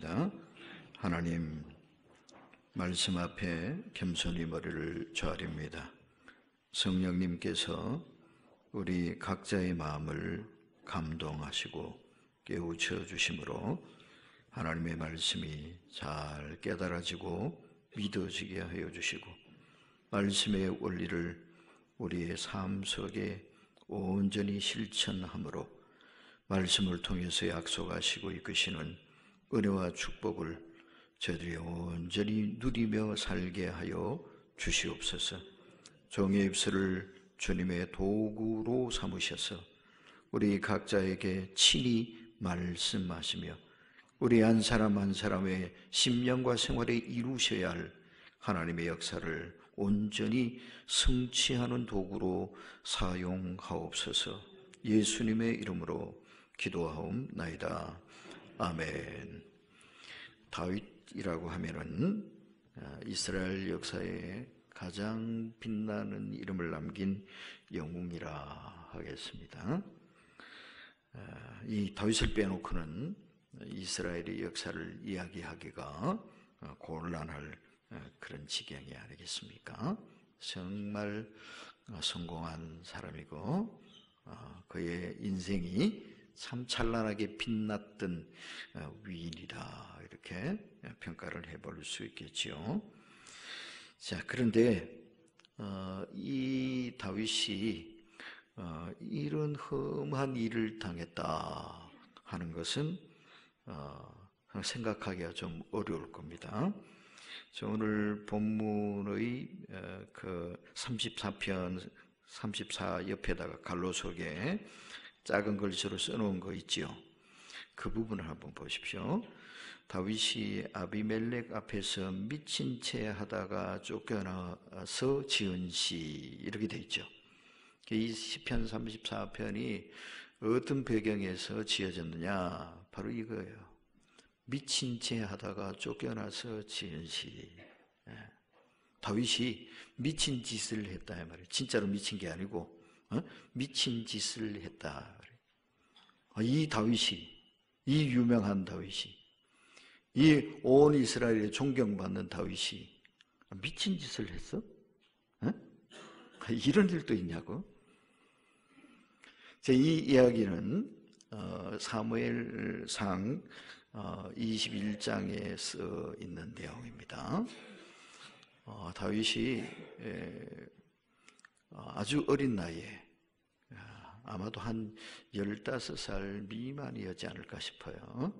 기도하겠습니다. 하나님, 말씀 앞에 겸손히 머리를 조아립니다. 성령님께서 우리 각자의 마음을 감동하시고 깨우쳐 주심으로 하나님의 말씀이 잘 깨달아지고 믿어지게 하여 주시고, 말씀의 원리를 우리의 삶 속에 온전히 실천함으로 말씀을 통해서 약속하시고 이끄시는 은혜와 축복을 저희들이 온전히 누리며 살게 하여 주시옵소서. 종의 입술을 주님의 도구로 삼으셔서 우리 각자에게 친히 말씀하시며 우리 한 사람 한 사람의 심령과 생활에 이루셔야 할 하나님의 역사를 온전히 성취하는 도구로 사용하옵소서. 예수님의 이름으로 기도하옵나이다. 아멘. 다윗이라고 하면은 이스라엘 역사에 가장 빛나는 이름을 남긴 영웅이라 하겠습니다. 이 다윗을 빼놓고는 이스라엘의 역사를 이야기하기가 곤란할 그런 지경이 아니겠습니까? 정말 성공한 사람이고 그의 인생이 참 찬란하게 빛났던 위인이다, 이렇게 평가를 해볼 수 있겠지요. 자, 그런데 이 다윗이 이런 험한 일을 당했다 하는 것은 생각하기가 좀 어려울 겁니다. 저 오늘 본문의 그 34편 34 옆에다가 갈로 속에 작은 글씨로 써놓은 거 있지요. 그 부분을 한번 보십시오. 다윗이 아비멜렉 앞에서 미친 채 하다가 쫓겨나서 지은 시, 이렇게 돼 있죠. 이 시편 34편이 어떤 배경에서 지어졌느냐, 바로 이거예요. 미친 채 하다가 쫓겨나서 지은 시. 다윗이 미친 짓을 했다 이 말이에요. 진짜로 미친 게 아니고 미친 짓을 했다. 이 다윗이, 이 유명한 다윗이, 이 온 이스라엘에 존경받는 다윗이 미친 짓을 했어? 이런 일도 있냐고? 이 이야기는 사무엘상 21장에 써 있는 내용입니다. 다윗이 아주 어린 나이에, 아마도 한 15살 미만이었지 않을까 싶어요.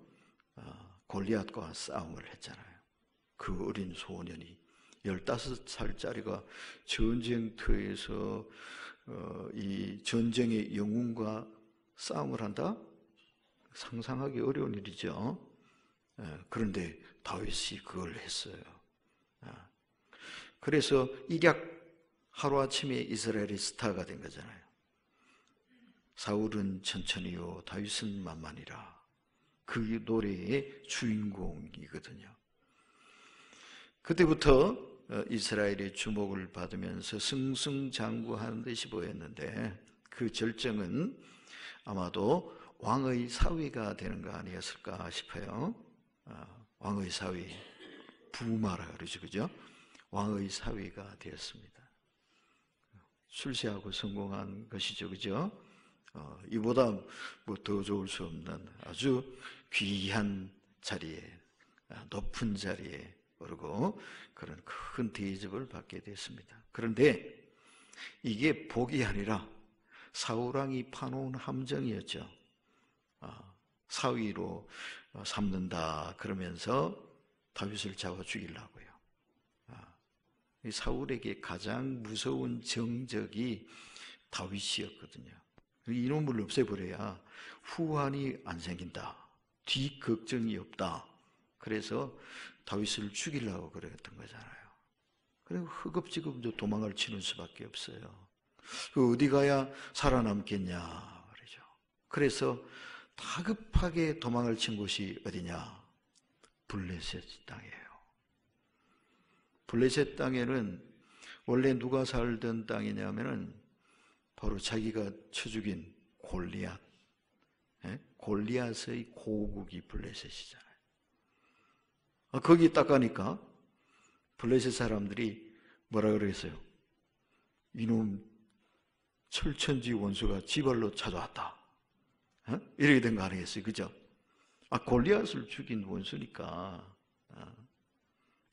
골리앗과 싸움을 했잖아요. 그 어린 소년이 15살짜리가 전쟁터에서 이 전쟁의 영웅과 싸움을 한다? 상상하기 어려운 일이죠. 그런데 다윗이 그걸 했어요. 그래서 일약 하루아침에 이스라엘의 스타가 된 거잖아요. 사울은 천천히요 다윗은 만만이라, 그 노래의 주인공이거든요. 그때부터 이스라엘의 주목을 받으면서 승승장구하는 듯이 보였는데, 그 절정은 아마도 왕의 사위가 되는 거 아니었을까 싶어요. 왕의 사위, 부마라 그러죠, 그죠? 왕의 사위가 되었습니다. 출세하고 성공한 것이죠, 그죠? 이보다 뭐 더 좋을 수 없는 아주 귀한 자리에, 높은 자리에 오르고 그런 큰 대접을 받게 됐습니다. 그런데 이게 복이 아니라 사울왕이 파놓은 함정이었죠. 사위로 삼는다 그러면서 다윗을 잡아 죽이려고요. 사울에게 가장 무서운 정적이 다윗이었거든요. 이놈을 없애버려야 후환이 안 생긴다, 뒤 걱정이 없다. 그래서 다윗을 죽이려고 그랬던 거잖아요. 그리고 허겁지겁 도망을 치는 수밖에 없어요. 어디 가야 살아남겠냐 말이죠. 그래서 다급하게 도망을 친 곳이 어디냐? 블레셋 땅이에요. 블레셋 땅에는 원래 누가 살던 땅이냐면은 바로 자기가 쳐 죽인 골리앗, 골리앗의 고국이 블레셋이잖아요. 거기 딱 가니까 블레셋 사람들이 뭐라 그랬어요? 이놈 철천지 원수가 지발로 찾아왔다. 이렇게 된 거 아니겠어요? 그죠? 골리앗을 죽인 원수니까.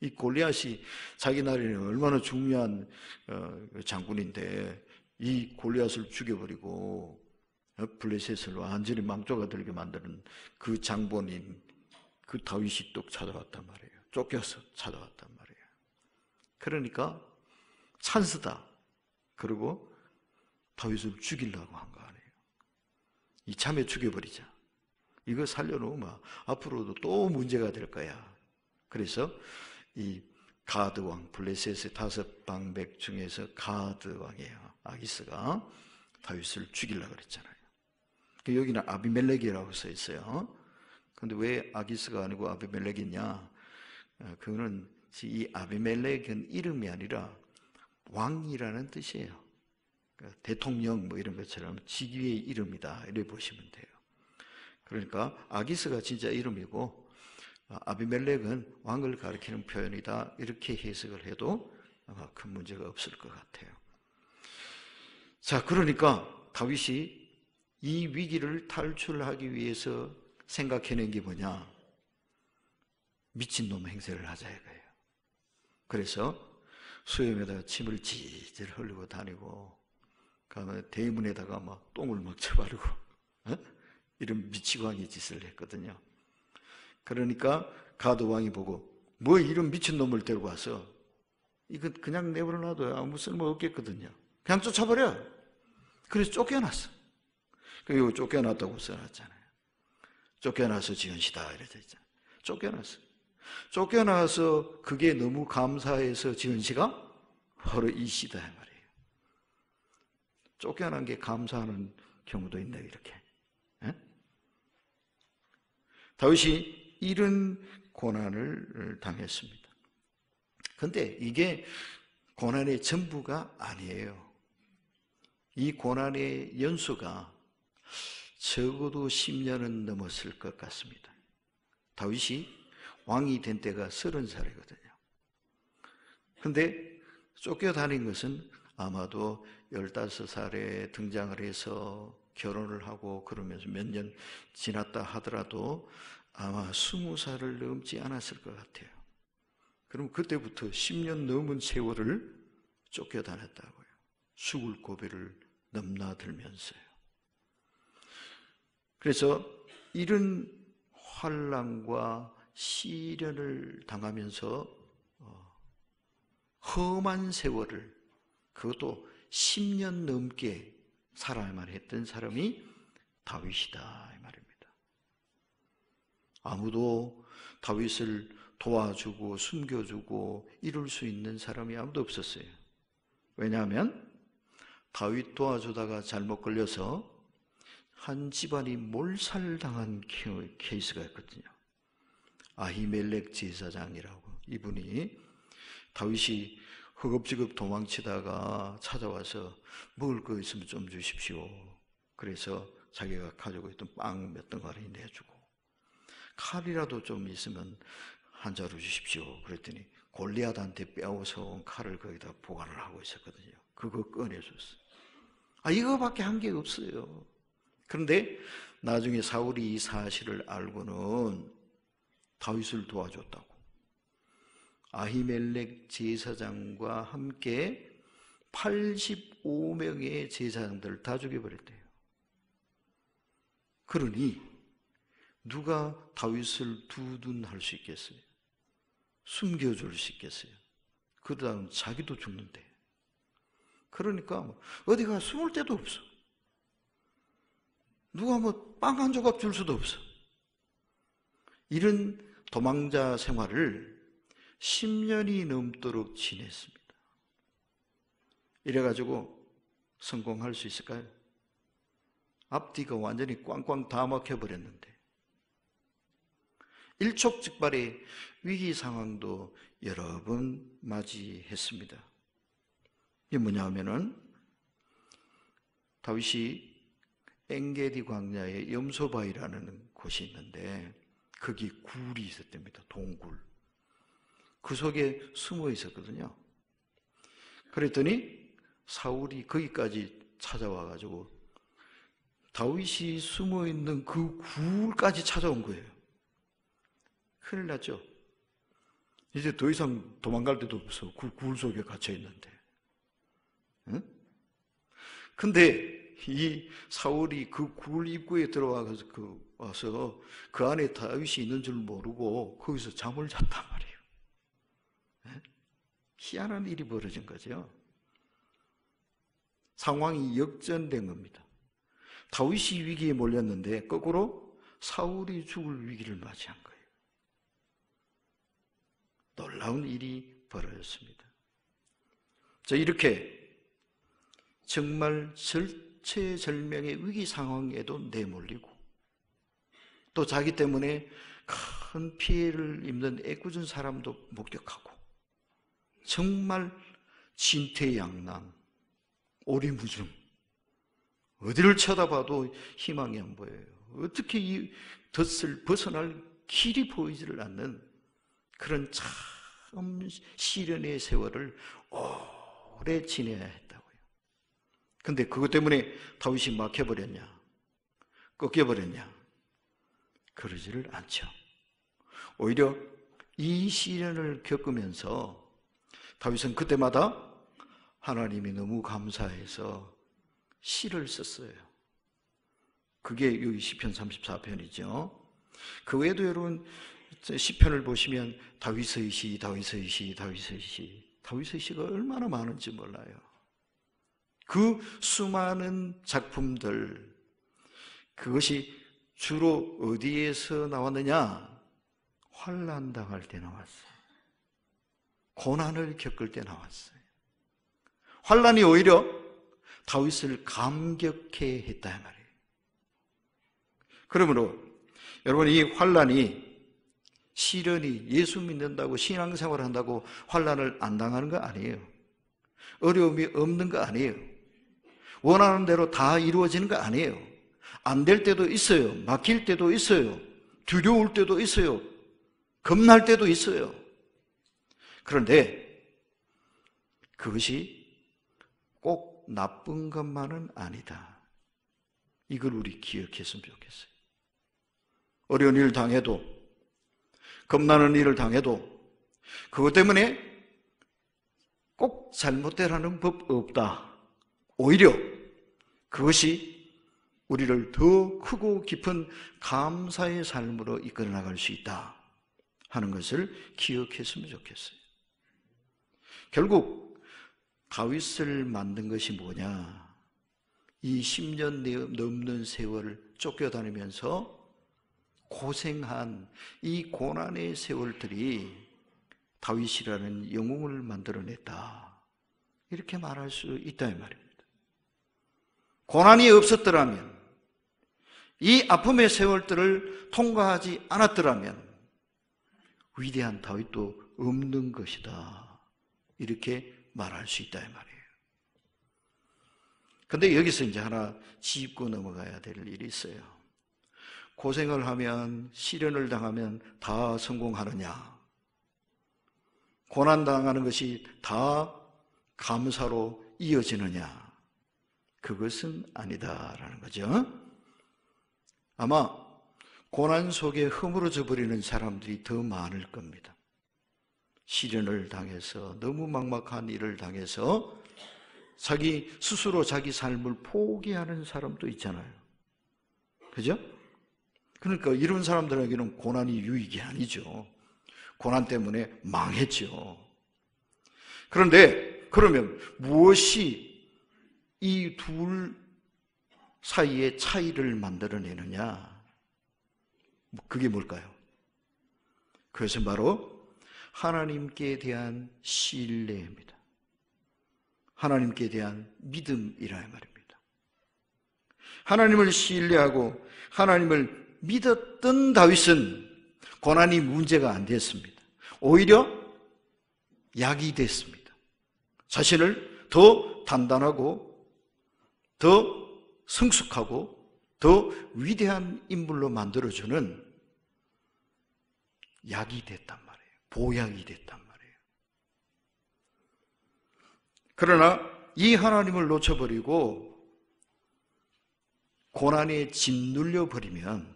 이 골리앗이 자기 나라에는 얼마나 중요한 장군인데 이 골리앗을 죽여버리고 블레셋을 완전히 망조가 들게 만드는 그 장본인 그 다윗이 또 찾아왔단 말이에요. 쫓겨서 찾아왔단 말이에요. 그러니까 찬스다. 그리고 다윗을 죽이려고 한 거 아니에요. 이참에 죽여버리자. 이거 살려놓으면 앞으로도 또 문제가 될 거야. 그래서 이 가드 왕, 블레셋의 5방백 중에서 가드 왕이에요. 아기스가 다윗을 죽이려고 그랬잖아요. 여기는 아비멜렉이라고 써 있어요. 근데 왜 아기스가 아니고 아비멜렉이냐? 그거는 이 아비멜렉은 이름이 아니라 왕이라는 뜻이에요. 대통령 뭐 이런 것처럼 직위의 이름이다. 이렇게 보시면 돼요. 그러니까 아기스가 진짜 이름이고 아비멜렉은 왕을 가리키는 표현이다. 이렇게 해석을 해도 아마 큰 문제가 없을 것 같아요. 자, 그러니까 다윗이 이 위기를 탈출하기 위해서 생각해낸 게 뭐냐? 미친놈 행세를 하자 이거예요. 그래서 수염에다가 침을 질질 흘리고 다니고, 그다음에 대문에다가 막 똥을 막 쳐바르고, 이런 미치광이 짓을 했거든요. 그러니까 가드 왕이 보고 뭐 이런 미친놈을 데리고 와서 이거 그냥 내버려 놔둬야 아무 쓸모 없겠거든요. 그냥 쫓아버려. 그래서 쫓겨났어. 그리고 쫓겨났다고 써놨잖아요. 쫓겨나서 지은시다 이렇게 있잖아요. 쫓겨났어. 쫓겨나서 그게 너무 감사해서 지은 시가 바로 이 시다 말이에요. 쫓겨난 게 감사하는 경우도 있네 이렇게. 다윗이 이런 고난을 당했습니다. 그런데 이게 고난의 전부가 아니에요. 이 고난의 연수가 적어도 10년은 넘었을 것 같습니다. 다윗이 왕이 된 때가 30살이거든요. 그런데 쫓겨다닌 것은 아마도 15살에 등장을 해서 결혼을 하고 그러면서 몇 년 지났다 하더라도 아마 20살을 넘지 않았을 것 같아요. 그럼 그때부터 10년 넘은 세월을 쫓겨다녔다고요. 죽을 고비를 넘나들면서요. 그래서 이런 환난과 시련을 당하면서 험한 세월을, 그것도 10년 넘게 살아야만 했던 사람이 다윗이다 이 말입니다. 아무도 다윗을 도와주고 숨겨주고 이룰 수 있는 사람이 아무도 없었어요. 왜냐하면 다윗 도와주다가 잘못 걸려서 한 집안이 몰살당한 케이스가 있거든요. 아히멜렉 제사장이라고, 이분이 다윗이 허겁지겁 도망치다가 찾아와서 먹을 거 있으면 좀 주십시오. 그래서 자기가 가지고 있던 빵 몇 덩어리 내주고, 칼이라도 좀 있으면 한 자루 주십시오. 그랬더니 골리앗한테 빼앗아온 칼을 거기다 보관을 하고 있었거든요. 그거 꺼내줬어요. 이거밖에 한 게 없어요. 그런데 나중에 사울이 이 사실을 알고는 다윗을 도와줬다고 아히멜렉 제사장과 함께 85명의 제사장들을 다 죽여버렸대요. 그러니 누가 다윗을 두둔할 수 있겠어요? 숨겨줄 수 있겠어요? 그 다음 자기도 죽는데. 그러니까 어디가 숨을 데도 없어. 누가 뭐 빵 한 조각 줄 수도 없어. 이런 도망자 생활을 10년이 넘도록 지냈습니다. 이래가지고 성공할 수 있을까요? 앞뒤가 완전히 꽝꽝 다 막혀버렸는데, 일촉즉발의 위기 상황도 여러 번 맞이했습니다. 이게 뭐냐 하면은 다윗이 엔게디 광야에 염소바위라는 곳이 있는데 거기 굴이 있었답니다. 동굴. 그 속에 숨어 있었거든요. 그랬더니 사울이 거기까지 찾아와가지고 다윗이 숨어 있는 그 굴까지 찾아온 거예요. 큰일 났죠. 이제 더 이상 도망갈 데도 없어. 그 굴 속에 갇혀 있는데. 응? 근데 이 사울이 그 굴 입구에 들어와서 그 안에 다윗이 있는 줄 모르고 거기서 잠을 잤단 말이에요. 응? 희한한 일이 벌어진 거죠. 상황이 역전된 겁니다. 다윗이 위기에 몰렸는데 거꾸로 사울이 죽을 위기를 맞이한 거예요. 놀라운 일이 벌어졌습니다. 자, 이렇게 정말 절체절명의 위기 상황에도 내몰리고 또 자기 때문에 큰 피해를 입는 애꿎은 사람도 목격하고 정말 진퇴양난, 오리무중, 어디를 쳐다봐도 희망이 안 보여요. 어떻게 이 덫을 벗어날 길이 보이지를 않는 그런 참 시련의 세월을 오래 지내야 했다고요. 근데 그것 때문에 다윗이 막혀버렸냐? 꺾여버렸냐? 그러지를 않죠. 오히려 이 시련을 겪으면서 다윗은 그때마다 하나님이 너무 감사해서 시를 썼어요. 그게 여기 시편 34편이죠. 그 외에도 여러분 시편을 보시면 다윗의 시, 다윗의 시, 다윗의 시, 다윗의 시가 얼마나 많은지 몰라요. 그 수많은 작품들, 그것이 주로 어디에서 나왔느냐? 환난 당할 때 나왔어요. 고난을 겪을 때 나왔어요. 환난이 오히려 다윗을 감격해 했다 말이에요. 그러므로 여러분, 이 환난이, 시련이 예수 믿는다고 신앙생활을 한다고 환난을 안 당하는 거 아니에요. 어려움이 없는 거 아니에요. 원하는 대로 다 이루어지는 거 아니에요. 안 될 때도 있어요. 막힐 때도 있어요. 두려울 때도 있어요. 겁날 때도 있어요. 그런데 그것이 꼭 나쁜 것만은 아니다. 이걸 우리 기억했으면 좋겠어요. 어려운 일을 당해도, 겁나는 일을 당해도 그것 때문에 꼭 잘못되라는 법 없다. 오히려 그것이 우리를 더 크고 깊은 감사의 삶으로 이끌어 나갈 수 있다 하는 것을 기억했으면 좋겠어요. 결국 다윗을 만든 것이 뭐냐? 이 10년 넘는 세월을 쫓겨다니면서 고생한 이 고난의 세월들이 다윗이라는 영웅을 만들어냈다. 이렇게 말할 수 있다 이 말입니다. 고난이 없었더라면, 이 아픔의 세월들을 통과하지 않았더라면 위대한 다윗도 없는 것이다. 이렇게 말할 수 있다 이 말이에요. 근데 여기서 이제 하나 짚고 넘어가야 될 일이 있어요. 고생을 하면, 시련을 당하면 다 성공하느냐? 고난당하는 것이 다 감사로 이어지느냐? 그것은 아니다라는 거죠. 아마 고난 속에 허물어져 버리는 사람들이 더 많을 겁니다. 시련을 당해서, 너무 막막한 일을 당해서 자기 스스로 자기 삶을 포기하는 사람도 있잖아요. 그죠? 그러니까 이런 사람들에게는 고난이 유익이 아니죠. 고난 때문에 망했죠. 그런데 그러면 무엇이 이 둘 사이의 차이를 만들어내느냐? 그게 뭘까요? 그것은 바로 하나님께 대한 신뢰입니다. 하나님께 대한 믿음이라 말입니다. 하나님을 신뢰하고 하나님을 믿었던 다윗은 고난이 문제가 안 됐습니다. 오히려 약이 됐습니다. 자신을 더 단단하고 더 성숙하고 더 위대한 인물로 만들어주는 약이 됐단 말이에요. 보약이 됐단 말이에요. 그러나 이 하나님을 놓쳐버리고 고난에 짓눌려 버리면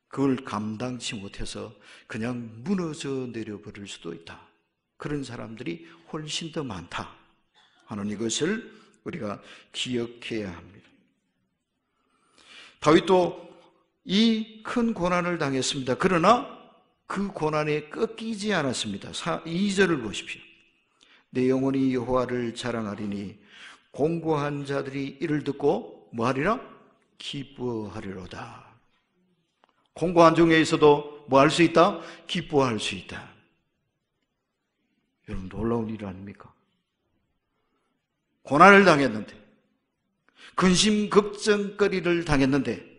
그걸 감당치 못해서 그냥 무너져 내려버릴 수도 있다. 그런 사람들이 훨씬 더 많다 하는 이것을 우리가 기억해야 합니다. 다윗도 이 큰 고난을 당했습니다. 그러나 그 고난에 꺾이지 않았습니다. 2절을 보십시오. 내 영혼이 여호와를 자랑하리니 공고한 자들이 이를 듣고 뭐하리라? 기뻐하리로다. 공고한 중에 있어도 뭐 할 수 있다? 기뻐할 수 있다. 여러분, 놀라운 일 아닙니까? 고난을 당했는데, 근심 걱정거리를 당했는데,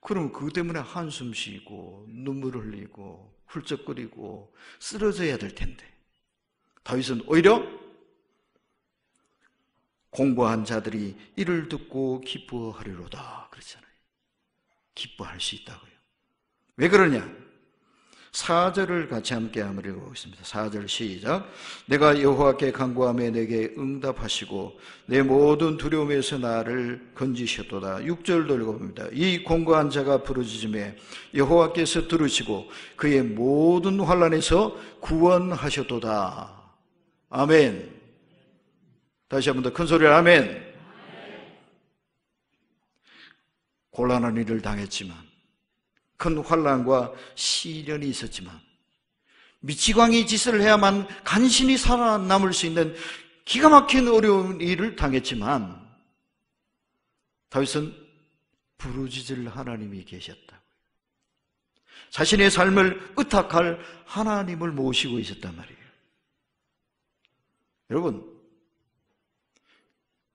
그럼 그것 때문에 한숨 쉬고 눈물 흘리고 훌쩍거리고 쓰러져야 될 텐데, 다윗은 오히려 공고한 자들이 이를 듣고 기뻐하리로다 그랬잖아요. 기뻐할 수 있다고요. 왜 그러냐? 4절을 같이 함께 한번 읽어보겠습니다. 4절 시작. 내가 여호와께 간구하며 내게 응답하시고 내 모든 두려움에서 나를 건지셨도다. 6절도 읽어봅니다. 이 공고한 자가 부르짖음에 여호와께서 들으시고 그의 모든 환난에서 구원하셨도다. 아멘. 다시 한번 더 큰 소리로 아멘. 곤란한 일을 당했지만, 큰 환난과 시련이 있었지만, 미치광이 짓을 해야만 간신히 살아남을 수 있는 기가 막힌 어려운 일을 당했지만, 다윗은 부르짖을 하나님이 계셨다고요. 자신의 삶을 의탁할 하나님을 모시고 있었단 말이에요. 여러분,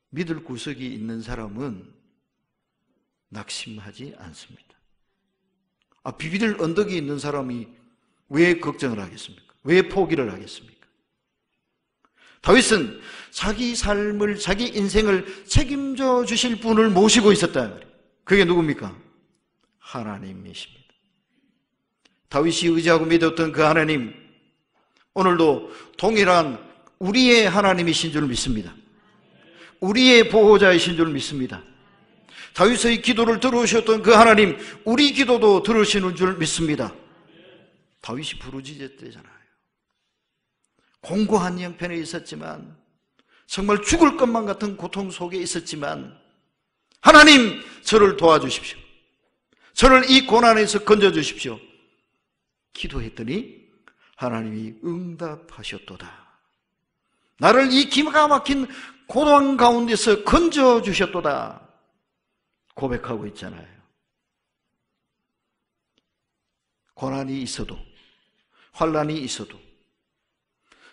믿을 구석이 있는 사람은 낙심하지 않습니다. 비빌 언덕이 있는 사람이 왜 걱정을 하겠습니까? 왜 포기를 하겠습니까? 다윗은 자기 삶을, 자기 인생을 책임져 주실 분을 모시고 있었다 말이에요. 그게 누굽니까? 하나님이십니다. 다윗이 의지하고 믿었던 그 하나님, 오늘도 동일한 우리의 하나님이신 줄 믿습니다. 우리의 보호자이신 줄 믿습니다. 다윗의 기도를 들으셨던 그 하나님, 우리 기도도 들으시는 줄 믿습니다. 다윗이 부르짖었대잖아요. 공고한 형편에 있었지만, 정말 죽을 것만 같은 고통 속에 있었지만, 하나님, 저를 도와주십시오. 저를 이 고난에서 건져주십시오. 기도했더니 하나님이 응답하셨도다. 나를 이 기가 막힌 고난 가운데서 건져주셨도다 고백하고 있잖아요. 고난이 있어도, 환난이 있어도,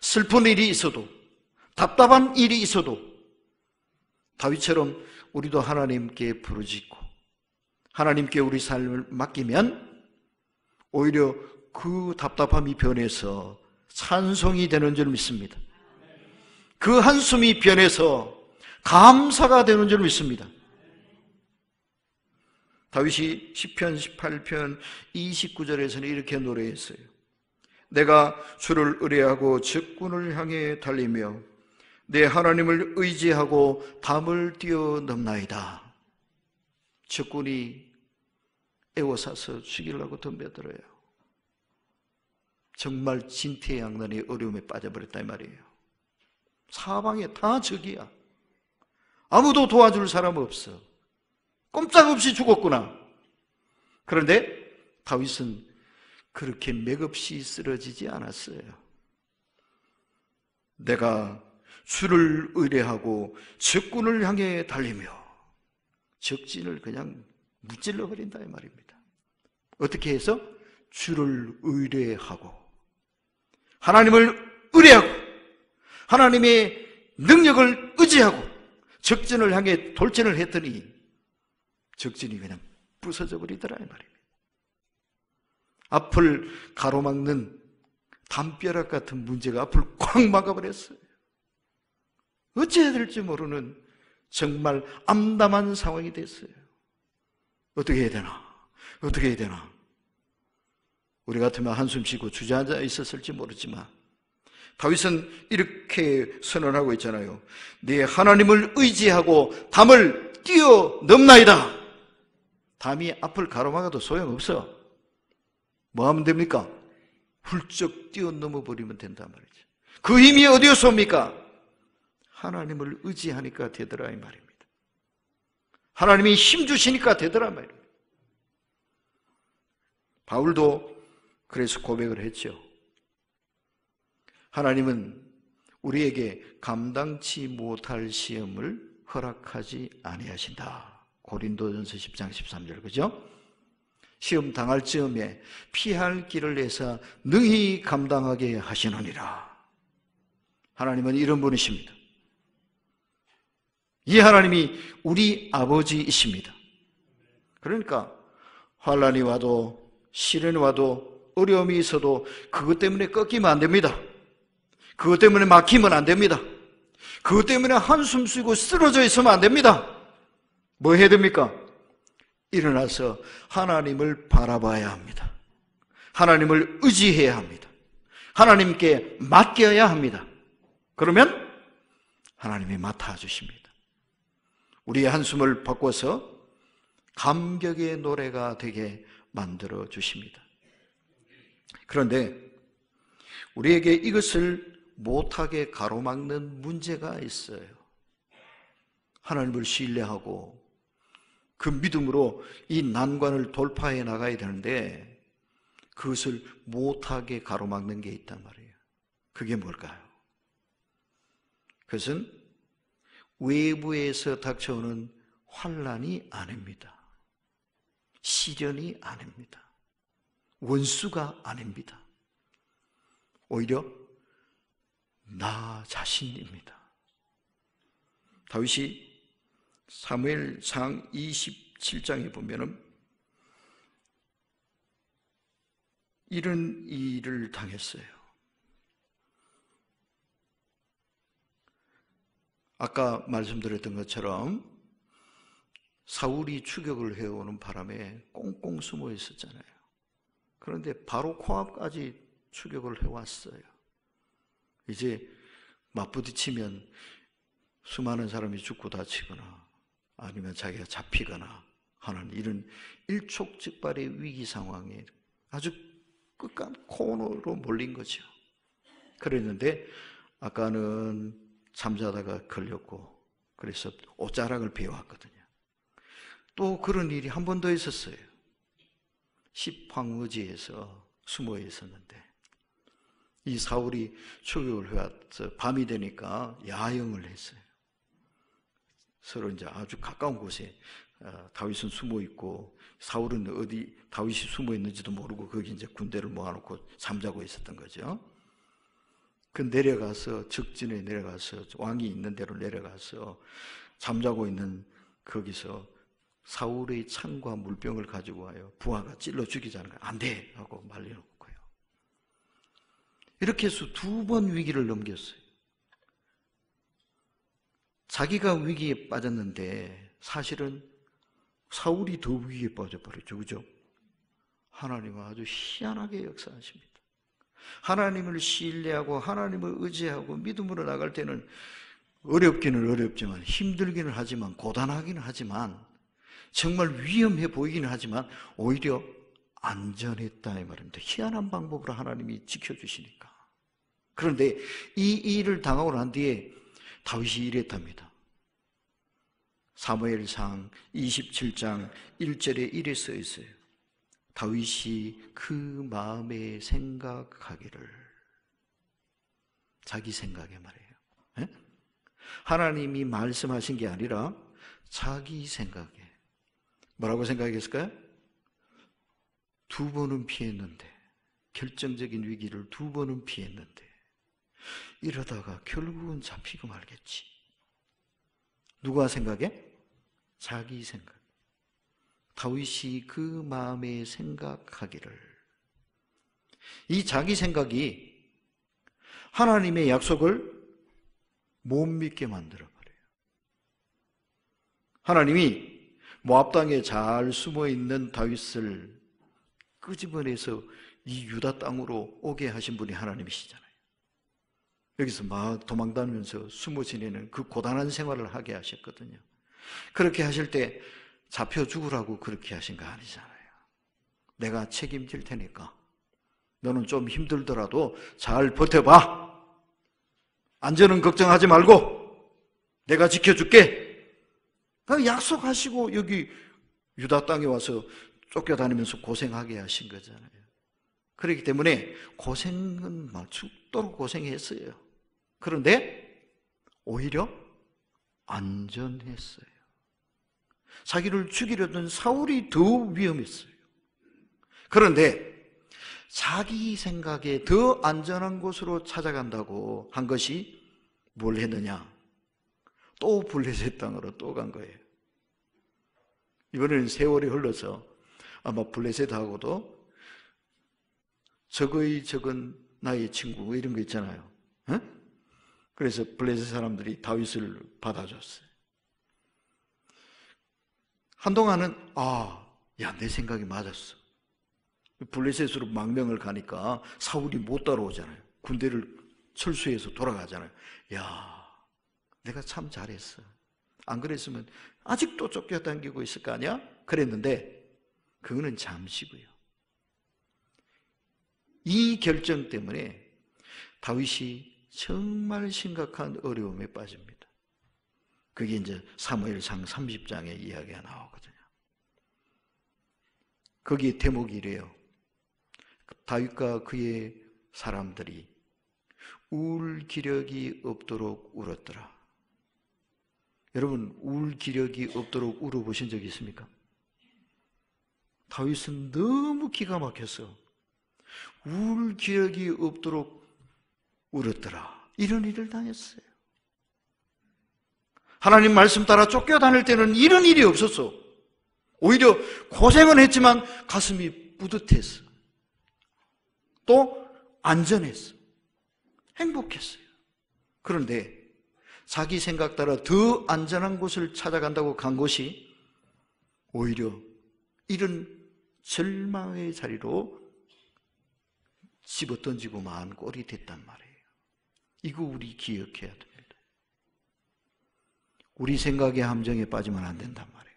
슬픈 일이 있어도, 답답한 일이 있어도 다윗처럼 우리도 하나님께 부르짖고 하나님께 우리 삶을 맡기면 오히려 그 답답함이 변해서 찬송이 되는 줄 믿습니다. 그 한숨이 변해서 감사가 되는 줄 믿습니다. 다윗이 시편 18편 29절에서는 이렇게 노래했어요. 내가 주를 의뢰하고 적군을 향해 달리며 내 하나님을 의지하고 담을 뛰어넘나이다. 적군이 애워싸서 죽이려고 덤벼들어요. 정말 진퇴양난의 어려움에 빠져버렸다 이 말이에요. 사방에 다 적이야. 아무도 도와줄 사람 없어. 꼼짝없이 죽었구나. 그런데 다윗은 그렇게 맥없이 쓰러지지 않았어요. 내가 주를 의뢰하고 적군을 향해 달리며, 적진을 그냥 무찔러 버린다 이 말입니다. 어떻게 해서? 주를 의뢰하고 하나님을 의뢰하고 하나님의 능력을 의지하고 적진을 향해 돌진을 했더니 적진이 그냥 부서져 버리더라 이 말입니다. 앞을 가로막는 담벼락 같은 문제가 앞을 꽉 막아버렸어요. 어찌해야 될지 모르는 정말 암담한 상황이 됐어요. 어떻게 해야 되나? 어떻게 해야 되나? 우리 같으면 한숨 쉬고 주저앉아 있었을지 모르지만 다윗은 이렇게 선언하고 있잖아요. 네 하나님을 의지하고 담을 뛰어넘나이다. 담이 앞을 가로막아도 소용없어. 뭐 하면 됩니까? 훌쩍 뛰어넘어 버리면 된단 말이죠. 그 힘이 어디에서 옵니까? 하나님을 의지하니까 되더라 이 말입니다. 하나님이 힘 주시니까 되더라 말입니다. 바울도 그래서 고백을 했죠. 하나님은 우리에게 감당치 못할 시험을 허락하지 아니하신다. 고린도전서 10장 13절, 그죠? 시험 당할 즈음에 피할 길을 내사 능히 감당하게 하시느니라. 하나님은 이런 분이십니다. 이 하나님이 우리 아버지이십니다. 그러니까 환난이 와도 시련이 와도 어려움이 있어도 그것 때문에 꺾이면 안 됩니다. 그것 때문에 막히면 안 됩니다. 그것 때문에 한숨 쉬고 쓰러져 있으면 안 됩니다. 뭐 해야 됩니까? 일어나서 하나님을 바라봐야 합니다. 하나님을 의지해야 합니다. 하나님께 맡겨야 합니다. 그러면 하나님이 맡아주십니다. 우리의 한숨을 바꿔서 감격의 노래가 되게 만들어 주십니다. 그런데 우리에게 이것을 못하게 가로막는 문제가 있어요. 하나님을 신뢰하고 그 믿음으로 이 난관을 돌파해 나가야 되는데 그것을 못하게 가로막는 게 있단 말이에요. 그게 뭘까요? 그것은 외부에서 닥쳐오는 환난이 아닙니다. 시련이 아닙니다. 원수가 아닙니다. 오히려 나 자신입니다. 다윗이 사무엘상 27장에 보면은 이런 일을 당했어요. 아까 말씀드렸던 것처럼 사울이 추격을 해오는 바람에 꽁꽁 숨어 있었잖아요. 그런데 바로 코앞까지 추격을 해왔어요. 이제 맞부딪히면 수많은 사람이 죽고 다치거나 아니면 자기가 잡히거나 하는 이런 일촉즉발의 위기 상황에 아주 끝간 코너로 몰린 거죠. 그랬는데 아까는 잠자다가 걸렸고 그래서 옷자락을 베어왔거든요. 또 그런 일이 한 번 더 있었어요. 시황의지에서 숨어 있었는데 이 사울이 추격을 해와서 밤이 되니까 야영을 했어요. 서로 이제 아주 가까운 곳에 다윗은 숨어 있고 사울은 어디 다윗이 숨어 있는지도 모르고 거기 이제 군대를 모아놓고 잠자고 있었던 거죠. 그 내려가서 적진에 내려가서 왕이 있는 데로 내려가서 잠자고 있는 거기서 사울의 창과 물병을 가지고 와요. 부하가 찔러 죽이자는 거예요. 안 돼! 하고 말려놓고요. 이렇게 해서 2번 위기를 넘겼어요. 자기가 위기에 빠졌는데 사실은 사울이 더 위기에 빠져버렸죠. 그죠? 하나님은 아주 희한하게 역사하십니다. 하나님을 신뢰하고 하나님을 의지하고 믿음으로 나갈 때는 어렵기는 어렵지만 힘들기는 하지만 고단하기는 하지만 정말 위험해 보이기는 하지만 오히려 안전했다 이 말입니다. 희한한 방법으로 하나님이 지켜주시니까. 그런데 이 일을 당하고 난 뒤에 다윗이 이랬답니다. 사무엘상 27장 1절에 이래 써 있어요. 다윗이 그 마음에 생각하기를, 자기 생각에 말이에요. 에? 하나님이 말씀하신 게 아니라 자기 생각에. 뭐라고 생각했을까요? 2번은 피했는데, 결정적인 위기를 2번은 피했는데 이러다가 결국은 잡히고 말겠지. 누가 생각해? 자기 생각. 다윗이 그 마음에 생각하기를. 이 자기 생각이 하나님의 약속을 못 믿게 만들어버려요. 하나님이 모압 땅에 잘 숨어있는 다윗을 끄집어내서 이 유다 땅으로 오게 하신 분이 하나님이시잖아요. 여기서 막 도망다니면서 숨어 지내는 그 고단한 생활을 하게 하셨거든요. 그렇게 하실 때 잡혀 죽으라고 그렇게 하신 거 아니잖아요. 내가 책임질 테니까 너는 좀 힘들더라도 잘 버텨봐. 안전은 걱정하지 말고 내가 지켜줄게. 약속하시고 여기 유다 땅에 와서 쫓겨다니면서 고생하게 하신 거잖아요. 그렇기 때문에 고생은 막 죽도록 고생했어요. 그런데 오히려 안전했어요. 자기를 죽이려던 사울이 더 위험했어요. 그런데 자기 생각에 더 안전한 곳으로 찾아간다고 한 것이 뭘 했느냐? 또 블레셋 땅으로 또 간 거예요. 이번에는 세월이 흘러서 아마 블레셋하고도 적의 적은 나의 친구 뭐 이런 거 있잖아요. 그래서 블레셋 사람들이 다윗을 받아줬어요. 한동안은 야, 내 생각이 맞았어. 블레셋으로 망명을 가니까 사울이 못 따라오잖아요. 군대를 철수해서 돌아가잖아요. 야, 내가 참 잘했어. 안 그랬으면 아직도 쫓겨다니고 있을 거 아니야? 그랬는데 그거는 잠시고요. 이 결정 때문에 다윗이 정말 심각한 어려움에 빠집니다. 그게 이제 사무엘상 30장의 이야기가 나오거든요. 거기에 대목이 이래요. 다윗과 그의 사람들이 울 기력이 없도록 울었더라. 여러분, 울 기력이 없도록 울어보신 적 있습니까? 다윗은 너무 기가 막혔어. 울 기력이 없도록 울었더라. 이런 일을 당했어요. 하나님 말씀 따라 쫓겨다닐 때는 이런 일이 없었어. 오히려 고생은 했지만 가슴이 뿌듯했어. 또 안전했어. 행복했어요. 그런데 자기 생각 따라 더 안전한 곳을 찾아간다고 간 곳이 오히려 이런 절망의 자리로 집어던지고 만 꼴이 됐단 말이에요. 이거 우리 기억해야 됩니다. 우리 생각의 함정에 빠지면 안 된단 말이에요.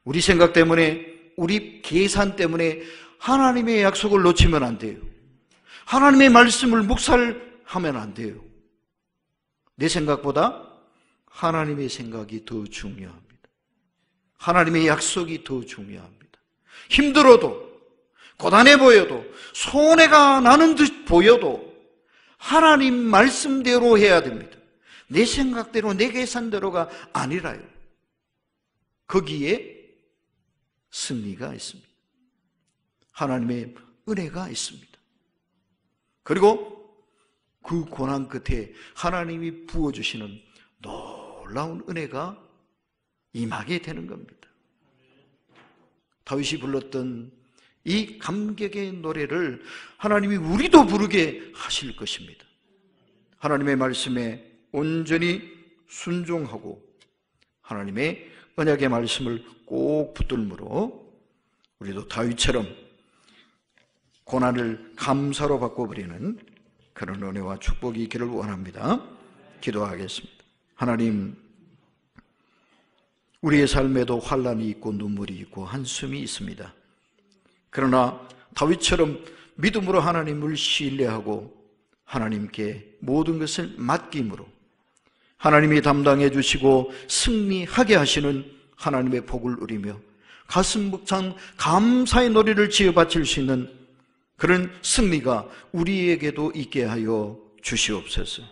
우리 생각 때문에, 우리 계산 때문에 하나님의 약속을 놓치면 안 돼요. 하나님의 말씀을 묵살하면 안 돼요. 내 생각보다 하나님의 생각이 더 중요합니다. 하나님의 약속이 더 중요합니다. 힘들어도, 고단해 보여도, 손해가 나는 듯 보여도 하나님 말씀대로 해야 됩니다. 내 생각대로, 내 계산대로가 아니라요. 거기에 승리가 있습니다. 하나님의 은혜가 있습니다. 그리고 그 고난 끝에 하나님이 부어주시는 놀라운 은혜가 임하게 되는 겁니다. 다윗이 불렀던 이 감격의 노래를 하나님이 우리도 부르게 하실 것입니다. 하나님의 말씀에 온전히 순종하고 하나님의 언약의 말씀을 꼭 붙들므로 우리도 다윗처럼 고난을 감사로 바꿔버리는 그런 은혜와 축복이 있기를 원합니다. 기도하겠습니다. 하나님, 우리의 삶에도 환난이 있고 눈물이 있고 한숨이 있습니다. 그러나 다윗처럼 믿음으로 하나님을 신뢰하고 하나님께 모든 것을 맡김으로 하나님이 담당해 주시고 승리하게 하시는 하나님의 복을 누리며 가슴 벅찬 감사의 노래를 지어 바칠 수 있는 그런 승리가 우리에게도 있게 하여 주시옵소서.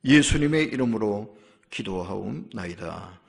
예수님의 이름으로 기도하옵나이다.